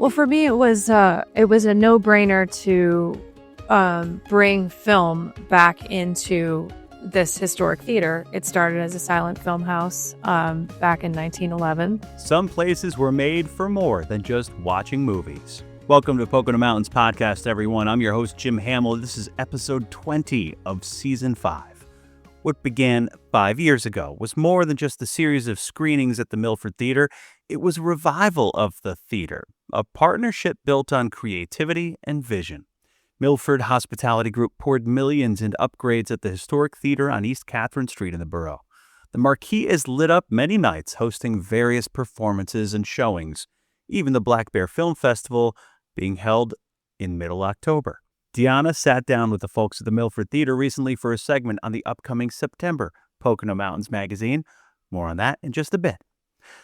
Well, for me, it was a no-brainer to bring film back into this historic theater. It started as a silent film house back in 1911. Some places were made for more than just watching movies. Welcome to Pocono Mountains Podcast, everyone. I'm your host, Jim Hamill. This is episode 20 of Season 5. What began 5 years ago was more than just a series of screenings at the Milford Theater. It was a revival of the theater, a partnership built on creativity and vision. Milford Hospitality Group poured millions into upgrades at the historic theater on East Catherine Street in the borough. The marquee is lit up many nights, hosting various performances and showings, even the Black Bear Film Festival being held in middle October. Deanna sat down with the folks at the Milford Theater recently for a segment on the upcoming September Pocono Mountains magazine. More on that in just a bit.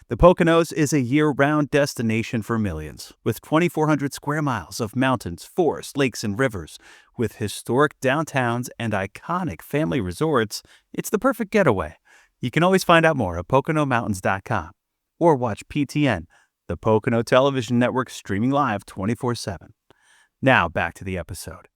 The Poconos is a year-round destination for millions, with 2,400 square miles of mountains, forests, lakes, and rivers. With historic downtowns and iconic family resorts, it's the perfect getaway. You can always find out more at PoconoMountains.com or watch PTN, the Pocono Television Network, streaming live 24/7. Now, back to the episode.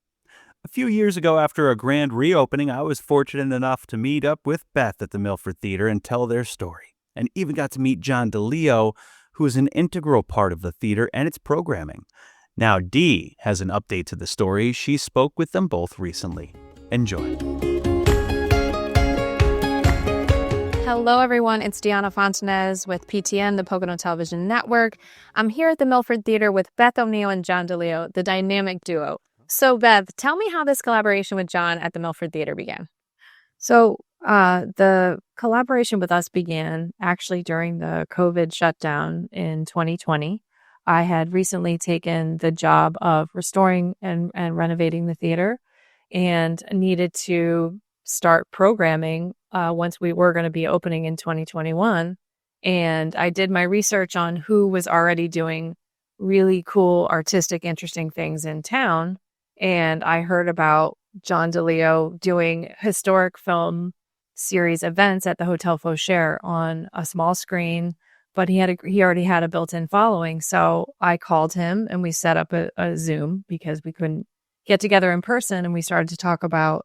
A few years ago, after a grand reopening, I was fortunate enough to meet up with Beth at the Milford Theater and tell their story, and even got to meet John DeLeo, who is an integral part of the theater and its programming. Now, Dee has an update to the story. She spoke with them both recently. Enjoy. Hello, everyone. It's Deanna Fontanez with PTN, the Pocono Television Network. I'm here at the Milford Theater with Beth O'Neill and John DeLeo, the dynamic duo. So, Beth, tell me how this collaboration with John at the Milford Theater began. So, the collaboration with us began actually during the COVID shutdown in 2020. I had recently taken the job of restoring and renovating the theater and needed to start programming once we were going to be opening in 2021. And I did my research on who was already doing really cool, artistic, interesting things in town. And I heard about John DeLeo doing historic film series events at the Hotel Fauchère on a small screen, but he already had a built-in following. So I called him and we set up a Zoom because we couldn't get together in person, and we started to talk about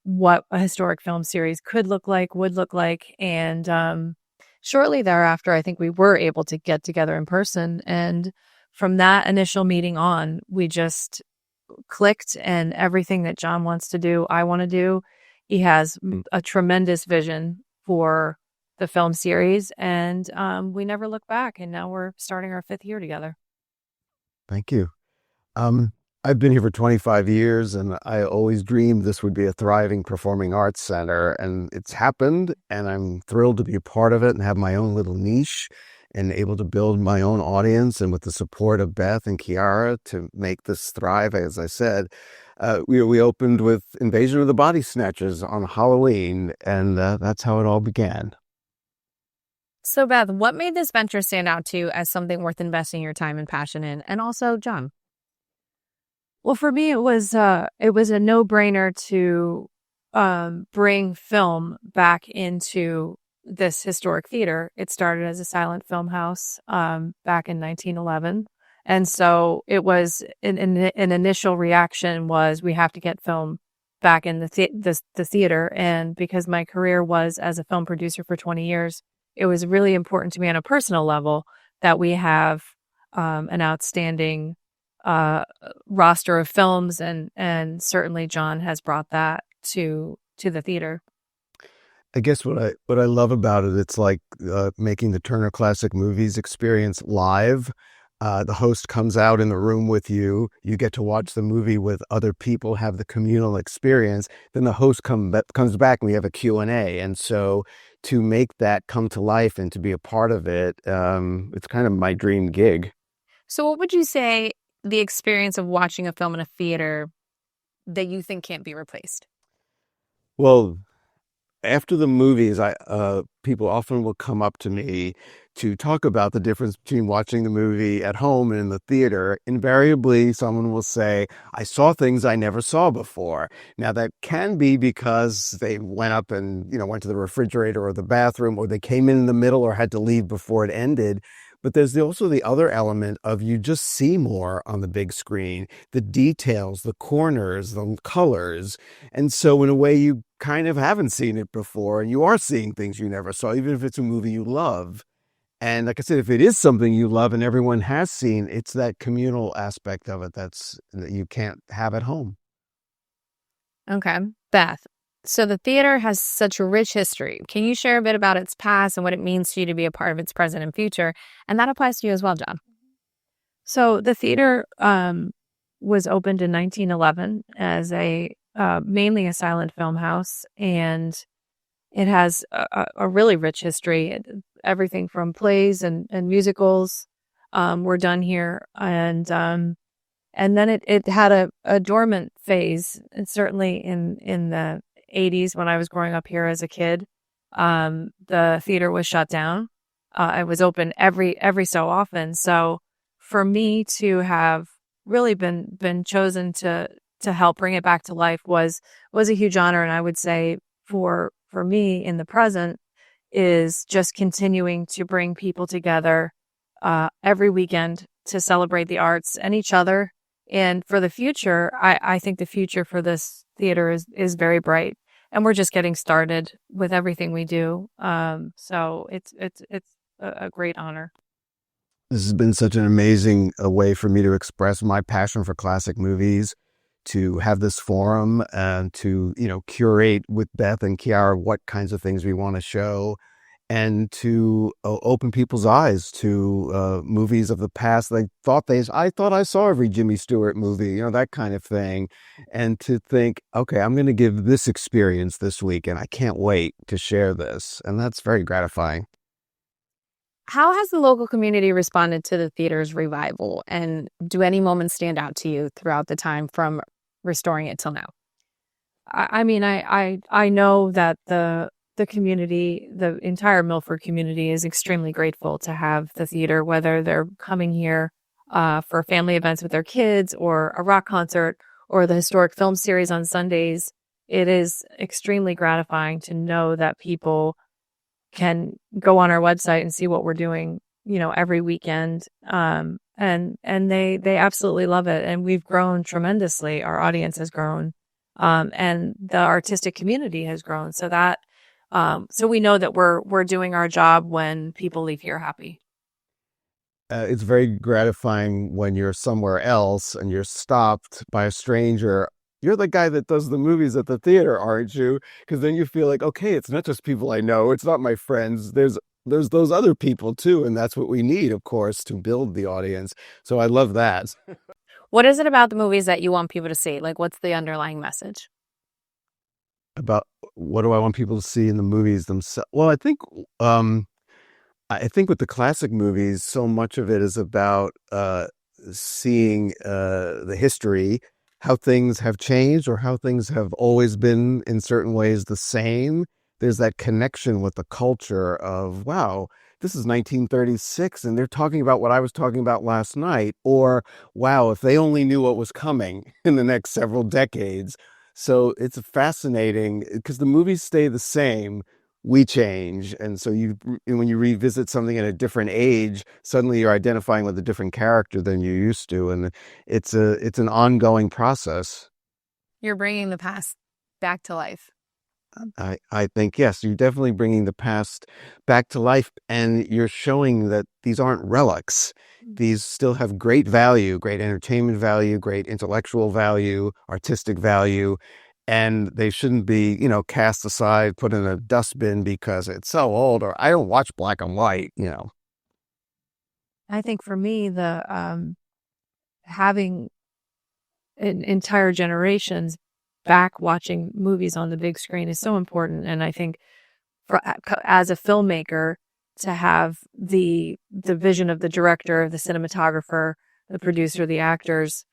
what a historic film series would look like. And shortly thereafter, I think we were able to get together in person. And from that initial meeting on, we just clicked, and everything that John wants to do, I want to do. He has a tremendous vision for the film series, and we never look back. And now we're starting our 5th year together. Thank you. I've been here for 25 years, and I always dreamed this would be a thriving performing arts center, and it's happened, and I'm thrilled to be a part of it and have my own little niche and able to build my own audience, and with the support of Beth and Kiara to make this thrive. As I said, we opened with Invasion of the Body Snatchers on Halloween, and that's how it all began. So, Beth, what made this venture stand out to you as something worth investing your time and passion in? And also, John? Well, for me, it was a no-brainer to bring film back into this historic theater. It started as a silent film house back in 1911. And so it was an initial reaction was we have to get film back in the theater. And because my career was as a film producer for 20 years, it was really important to me on a personal level that we have an outstanding roster of films, and certainly John has brought that to the theater. I guess what I love about it, it's like making the Turner Classic Movies experience live. The host comes out in the room with you. You get to watch the movie with other people, have the communal experience. Then the host comes back and we have a Q&A. And so to make that come to life and to be a part of it, it's kind of my dream gig. So what would you say the experience of watching a film in a theater that you think can't be replaced? Well, after the movies, people often will come up to me to talk about the difference between watching the movie at home and in the theater. Invariably, someone will say, I saw things I never saw before. Now, that can be because they went up and, went to the refrigerator or the bathroom, or they came in the middle or had to leave before it ended. But there's also the other element of you just see more on the big screen, the details, the corners, the colors. And so in a way, you kind of haven't seen it before, and you are seeing things you never saw, even if it's a movie you love. And like I said, if it is something you love and everyone has seen, it's that communal aspect of it that you can't have at home. Okay. Beth, so the theater has such a rich history. Can you share a bit about its past and what it means to you to be a part of its present and future? And that applies to you as well, John. So the theater was opened in 1911 as a mainly a silent film house, and it has a really rich history. Everything from plays and musicals were done here, and then it had a dormant phase, and certainly in the 80s when I was growing up here as a kid, the theater was shut down. It was open every so often. So for me to have really been chosen to help bring it back to life was a huge honor. And I would say for me in the present is just continuing to bring people together every weekend to celebrate the arts and each other. And for the future, I think the future for this theater is very bright, and we're just getting started with everything we do. So it's a great honor. This has been such an amazing way for me to express my passion for classic movies, to have this forum and to, curate with Beth and Kiara what kinds of things we want to show, and to open people's eyes to movies of the past. I thought I saw every Jimmy Stewart movie, that kind of thing. And to think, okay, I'm going to give this experience this week, and I can't wait to share this. And that's very gratifying. How has the local community responded to the theater's revival? And do any moments stand out to you throughout the time from restoring it till now? I mean, I know that the community, the entire Milford community, is extremely grateful to have the theater, whether they're coming here for family events with their kids or a rock concert or the historic film series on Sundays. It is extremely gratifying to know that people can go on our website and see what we're doing, every weekend. And they absolutely love it. And we've grown tremendously. Our audience has grown. And the artistic community has grown. So that, so we know that we're doing our job when people leave here happy. It's very gratifying when you're somewhere else and you're stopped by a stranger. You're the guy that does the movies at the theater, aren't you? Because then you feel like, okay, it's not just people I know. It's not my friends. There's those other people too. And that's what we need, of course, to build the audience. So I love that. What is it about the movies that you want people to see? Like, what's the underlying message? About what do I want people to see in the movies themselves? Well, I think with the classic movies, so much of it is about seeing the history, how things have changed or how things have always been in certain ways the same. There's that connection with the culture of, wow, this is 1936 and they're talking about what I was talking about last night. Or, wow, if they only knew what was coming in the next several decades. So it's fascinating because the movies stay the same. We change. And so when you revisit something at a different age, suddenly you're identifying with a different character than you used to. And it's an ongoing process. You're bringing the past back to life. I think, yes, you're definitely bringing the past back to life, and you're showing that these aren't relics. These still have great value, great entertainment value, great intellectual value, artistic value. And they shouldn't be, cast aside, put in a dustbin because it's so old, or I don't watch black and white, I think for me, the having entire generations back watching movies on the big screen is so important. And I think as a filmmaker, to have the vision of the director, the cinematographer, the producer, the actors,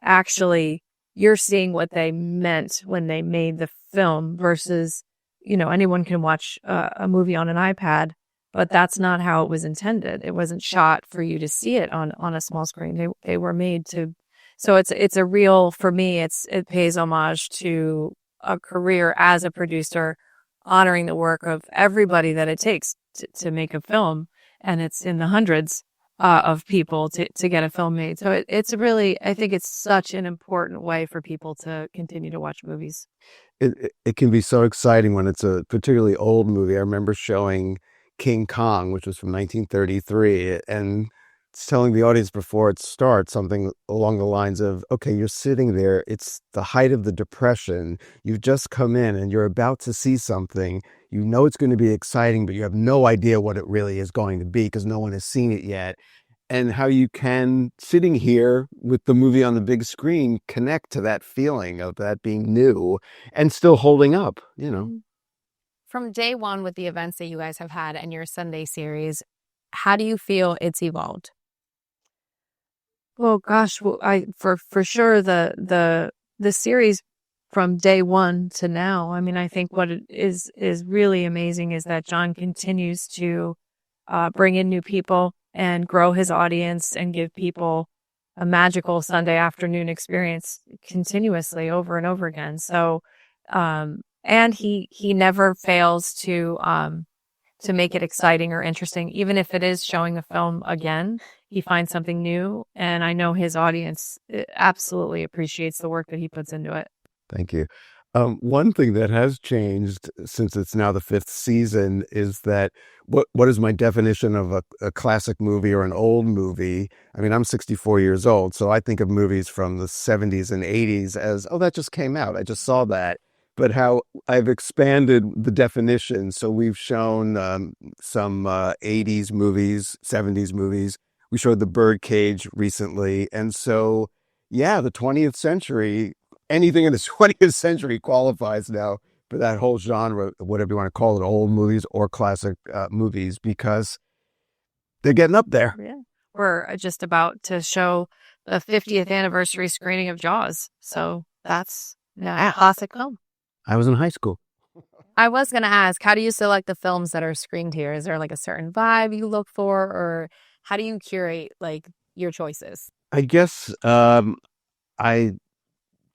actually, you're seeing what they meant when they made the film versus, anyone can watch a movie on an iPad, but that's not how it was intended. It wasn't shot for you to see it on a small screen. They were made to. So it's a real, for me, it pays homage to a career as a producer, honoring the work of everybody that it takes to make a film. and it's in the hundreds of people to get a film made. So it's really, I think it's such an important way for people to continue to watch movies. It can be so exciting when it's a particularly old movie. I remember showing King Kong, which was from 1933, and it's telling the audience before it starts something along the lines of, okay, you're sitting there, it's the height of the Depression, you've just come in and you're about to see something, you know it's going to be exciting, but you have no idea what it really is going to be because no one has seen it yet. And how you can, sitting here with the movie on the big screen, connect to that feeling of that being new and still holding up, you know. From day one with the events that you guys have had and your Sunday series, how do you feel it's evolved? Well, gosh, well, for sure the series from day one to now. I mean, I think what it is really amazing is that John continues to bring in new people and grow his audience and give people a magical Sunday afternoon experience continuously over and over again. So, and he never fails to make it exciting or interesting, even if it is showing a film again. He finds something new, and I know his audience absolutely appreciates the work that he puts into it. Thank you. One thing that has changed since it's now the fifth season is that what is my definition of a classic movie or an old movie? I mean, I'm 64 years old, so I think of movies from the 70s and 80s as, oh, that just came out. I just saw that. But how I've expanded the definition. So we've shown some 80s movies, 70s movies. We showed The Birdcage recently. And so, yeah, the 20th century, anything in the 20th century qualifies now for that whole genre, whatever you want to call it, old movies or classic movies, because they're getting up there. Yeah. We're just about to show the 50th anniversary screening of Jaws. So that's a classic film. I was in high school. I was going to ask, how do you select the films that are screened here? Is there like a certain vibe you look for, or how do you curate like your choices? I guess I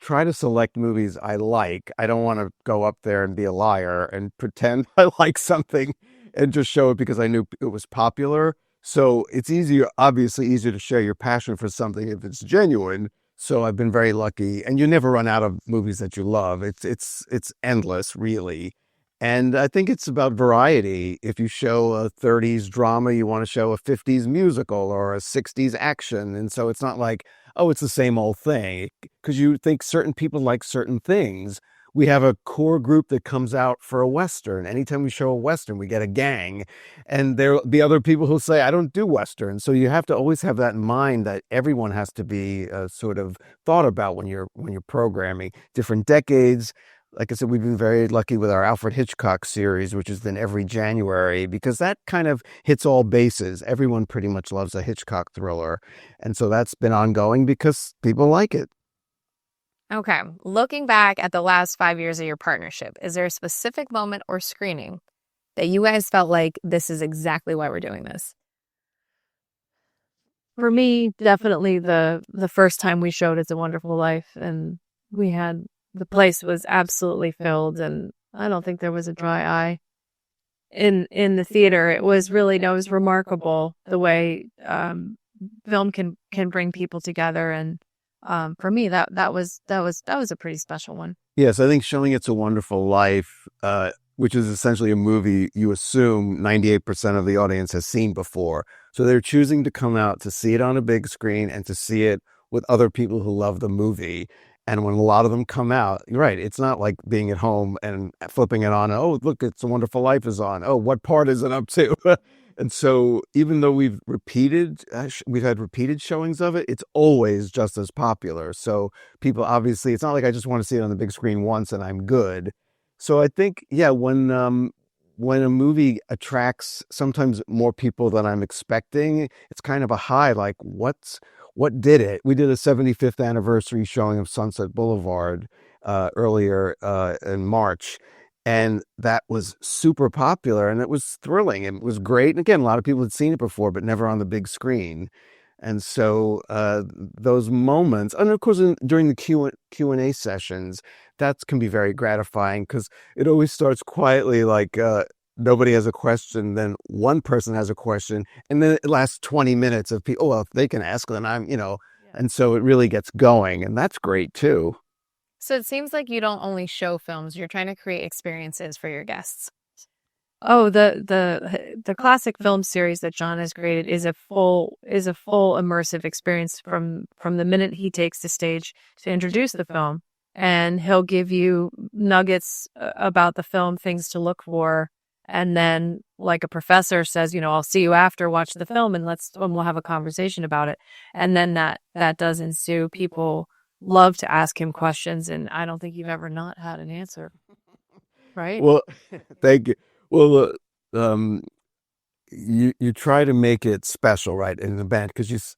try to select movies I like. I don't want to go up there and be a liar and pretend I like something and just show it because I knew it was popular. So it's obviously easier to share your passion for something if it's genuine. So I've been very lucky, and you never run out of movies that you love. It's endless, really. And I think it's about variety. If you show a 30s drama, you want to show a 50s musical or a 60s action. And so it's not like, oh, it's the same old thing, because you think certain people like certain things. We have a core group that comes out for a Western. Anytime we show a Western, we get a gang. And there'll be other people who say, I don't do Western. So you have to always have that in mind, that everyone has to be sort of thought about when you're programming different decades. Like I said, we've been very lucky with our Alfred Hitchcock series, which has been every January, because that kind of hits all bases. Everyone pretty much loves a Hitchcock thriller. And so that's been ongoing because people like it. Okay. Looking back at the last 5 years of your partnership, is there a specific moment or screening that you guys felt like this is exactly why we're doing this? For me, definitely the first time we showed It's a Wonderful Life, and the place was absolutely filled, and I don't think there was a dry eye in the theater. It was really, it was remarkable the way film can bring people together, and for me that was a pretty special one. Yes, I think showing It's a Wonderful Life, which is essentially a movie you assume 98% of the audience has seen before. So they're choosing to come out to see it on a big screen and to see it with other people who love the movie. And when a lot of them come out, you're right, it's not like being at home and flipping it on. Oh, look, It's a Wonderful Life is on. Oh, what part is it up to? And so even though we've had repeated showings of it, it's always just as popular. So people, obviously, it's not like I just want to see it on the big screen once and I'm good. So I think, yeah, when a movie attracts sometimes more people than I'm expecting, it's kind of a high, like what did it? We did a 75th anniversary showing of Sunset Boulevard earlier in March. And that was super popular, and it was thrilling. It was great. And again, a lot of people had seen it before, but never on the big screen. And so those moments, and of course, during the Q&A sessions, that can be very gratifying, because it always starts quietly, like nobody has a question, then one person has a question, and then it lasts 20 minutes of people, oh, well, if they can ask, then and so it really gets going, and that's great too. So it seems like you don't only show films, you're trying to create experiences for your guests. Oh, the classic film series that John has created is a full immersive experience from the minute he takes the stage to introduce the film, and he'll give you nuggets about the film, things to look for, and then like a professor says, I'll see you after, watch the film, and we'll have a conversation about it, and then that does ensue. People love to ask him questions, and I don't think you've ever not had an answer, right? Well, thank you. Well, you try to make it special, right, in the band, because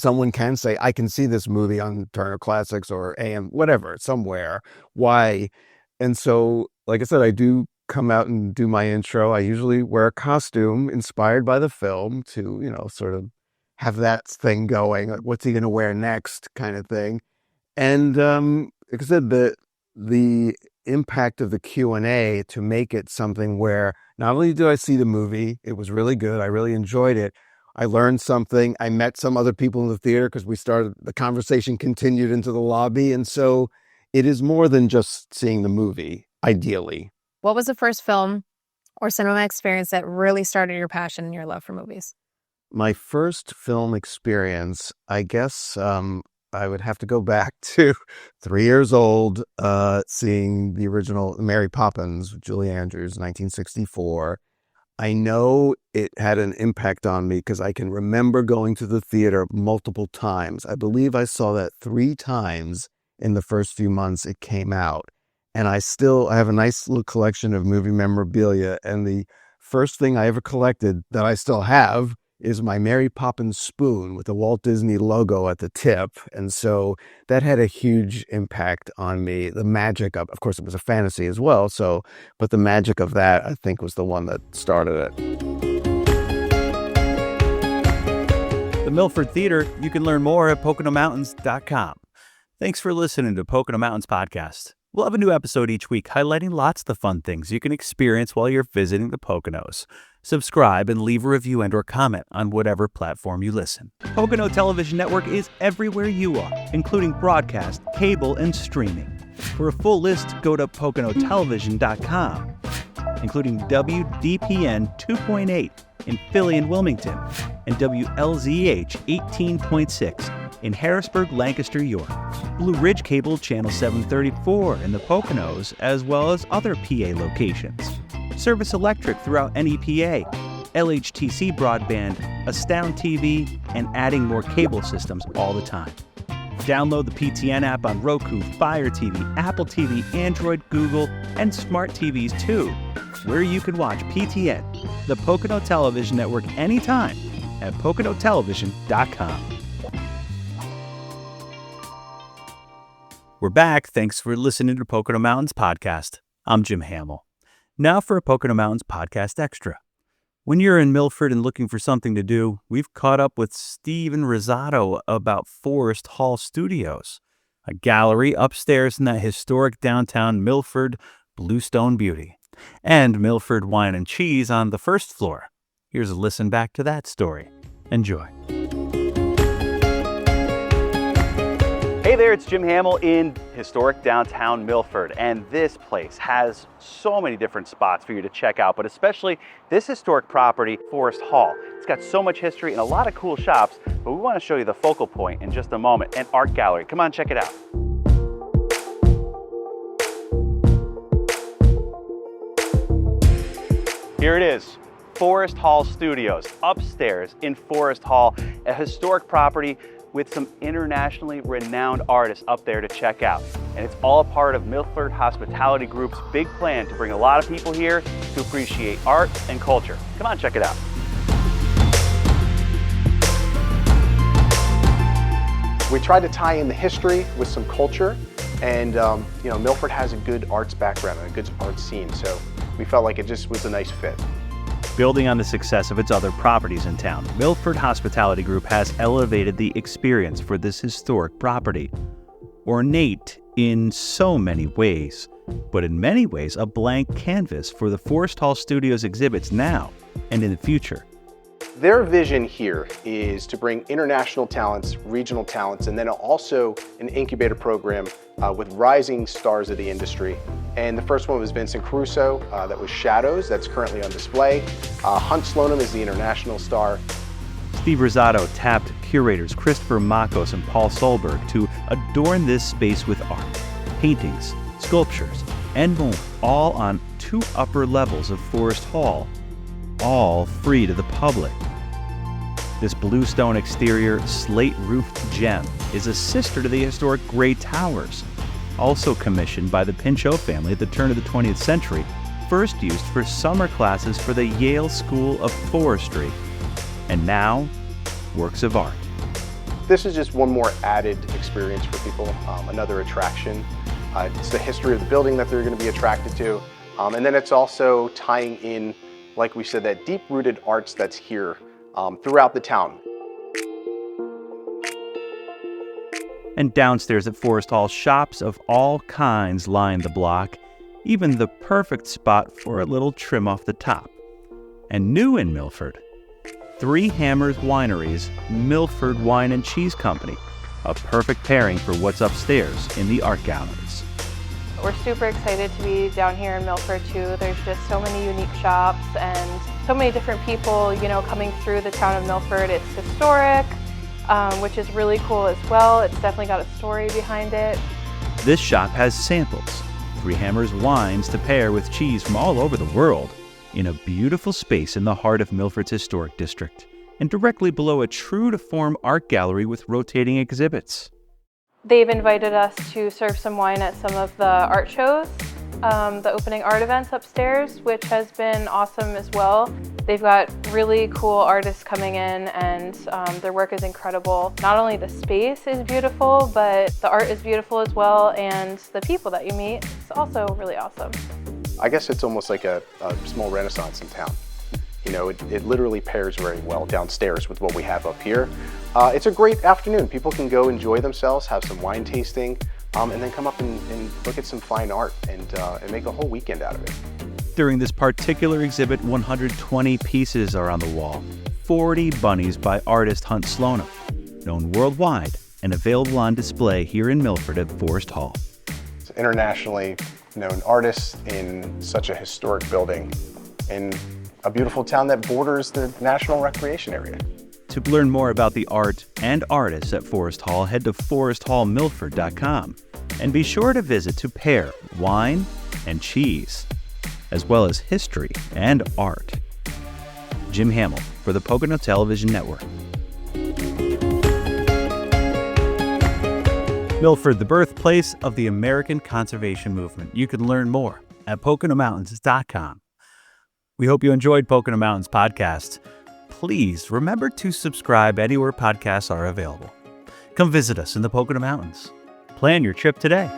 someone can say, I can see this movie on Turner Classics or AM, whatever, somewhere. Why? And so, like I said, I do come out and do my intro. I usually wear a costume inspired by the film to, sort of have that thing going. Like, what's he going to wear next, kind of thing. And like I said, the impact of the Q&A to make it something where not only do I see the movie, it was really good, I really enjoyed it, I learned something, I met some other people in the theater because the conversation continued into the lobby, and so it is more than just seeing the movie, ideally. What was the first film or cinema experience that really started your passion and your love for movies? My first film experience, I guess, I would have to go back to 3 years old, seeing the original Mary Poppins with Julie Andrews, 1964. I know it had an impact on me because I can remember going to the theater multiple times. I believe I saw that 3 times in the first few months it came out. And I have a nice little collection of movie memorabilia. And the first thing I ever collected that I still have is my Mary Poppins spoon with the Walt Disney logo at the tip. And so that had a huge impact on me. The magic of course, it was a fantasy as well. But the magic of that, I think, was the one that started it. The Milford Theater, you can learn more at PoconoMountains.com. Thanks for listening to Pocono Mountains Podcast. We'll have a new episode each week highlighting lots of the fun things you can experience while you're visiting the Poconos. Subscribe and leave a review and/or comment on whatever platform you listen. Pocono Television Network is everywhere you are, including broadcast, cable, and streaming. For a full list, go to PoconoTelevision.com, including WDPN 2.8 in Philly and Wilmington, and WLZH 18.6 in Harrisburg, Lancaster, York. Blue Ridge Cable Channel 734 in the Poconos, as well as other PA locations. Service Electric throughout NEPA, LHTC Broadband, Astound TV, and adding more cable systems all the time. Download the PTN app on Roku, Fire TV, Apple TV, Android, Google, and smart TVs too, where you can watch PTN, the Pocono Television Network, anytime at PoconoTelevision.com. We're back. Thanks for listening to Pocono Mountains Podcast. I'm Jim Hamill. Now for a Pocono Mountains Podcast Extra. When you're in Milford and looking for something to do, we've caught up with Steven Rosado about Forest Hall Studios, a gallery upstairs in that historic downtown Milford bluestone beauty, and Milford Wine and Cheese on the first floor. Here's a listen back to that story. Enjoy. Hey there, it's Jim Hamill in historic downtown Milford, and this place has so many different spots for you to check out, but especially this historic property, Forest Hall. It's got so much history and a lot of cool shops, but we want to show you the focal point in just a moment, an art gallery. Come on, check it out. Here it is, Forest Hall Studios, upstairs in Forest Hall, a historic property with some internationally renowned artists up there to check out. And it's all a part of Milford Hospitality Group's big plan to bring a lot of people here to appreciate art and culture. Come on, check it out. We tried to tie in the history with some culture, and Milford has a good arts background and a good arts scene, so we felt like it just was a nice fit. Building on the success of its other properties in town, Milford Hospitality Group has elevated the experience for this historic property. Ornate in so many ways, but in many ways a blank canvas for the Forest Hall Studios exhibits now and in the future. Their vision here is to bring international talents, regional talents, and then also an incubator program with rising stars of the industry. And the first one was Vincent Caruso, that was Shadows, that's currently on display. Hunt Slonim is the international star. Steve Rosado tapped curators Christopher Makos and Paul Solberg to adorn this space with art, paintings, sculptures, and more, all on 2 upper levels of Forest Hall, all free to the public. This bluestone exterior, slate-roofed gem is a sister to the historic Gray Towers, also commissioned by the Pinchot family at the turn of the 20th century, first used for summer classes for the Yale School of Forestry, and now works of art. This is just one more added experience for people, another attraction. It's the history of the building that they're going to be attracted to, and then it's also tying in, like we said, that deep-rooted arts that's here throughout the town. And downstairs at Forest Hall, shops of all kinds line the block, even the perfect spot for a little trim off the top. And new in Milford, Three Hammers Winery's Milford Wine and Cheese Company, a perfect pairing for what's upstairs in the art galleries. We're super excited to be down here in Milford too. There's just so many unique shops and so many different people, coming through the town of Milford. It's historic, which is really cool as well. It's definitely got a story behind it. This shop has samples, Three Hammers wines to pair with cheese from all over the world, in a beautiful space in the heart of Milford's historic district, and directly below a true-to-form art gallery with rotating exhibits. They've invited us to serve some wine at some of the art shows, the opening art events upstairs, which has been awesome as well. They've got really cool artists coming in, and their work is incredible. Not only the space is beautiful, but the art is beautiful as well, and the people that you meet is also really awesome. I guess it's almost like a small renaissance in town. It literally pairs very well downstairs with what we have up here. It's a great afternoon. People can go enjoy themselves, have some wine tasting, and then come up and look at some fine art and make a whole weekend out of it. During this particular exhibit, 120 pieces are on the wall, 40 bunnies by artist Hunt Slonim, known worldwide and available on display here in Milford at Forest Hall. It's internationally known artists in such a historic building in a beautiful town that borders the National Recreation Area. To learn more about the art and artists at Forest Hall, head to foresthallmilford.com and be sure to visit to pair wine and cheese, as well as history and art. Jim Hamill for the Pocono Television Network. Milford, the birthplace of the American conservation movement. You can learn more at PoconoMountains.com. We hope you enjoyed Pocono Mountains podcast. Please remember to subscribe anywhere podcasts are available. Come visit us in the Pocono Mountains. Plan your trip today.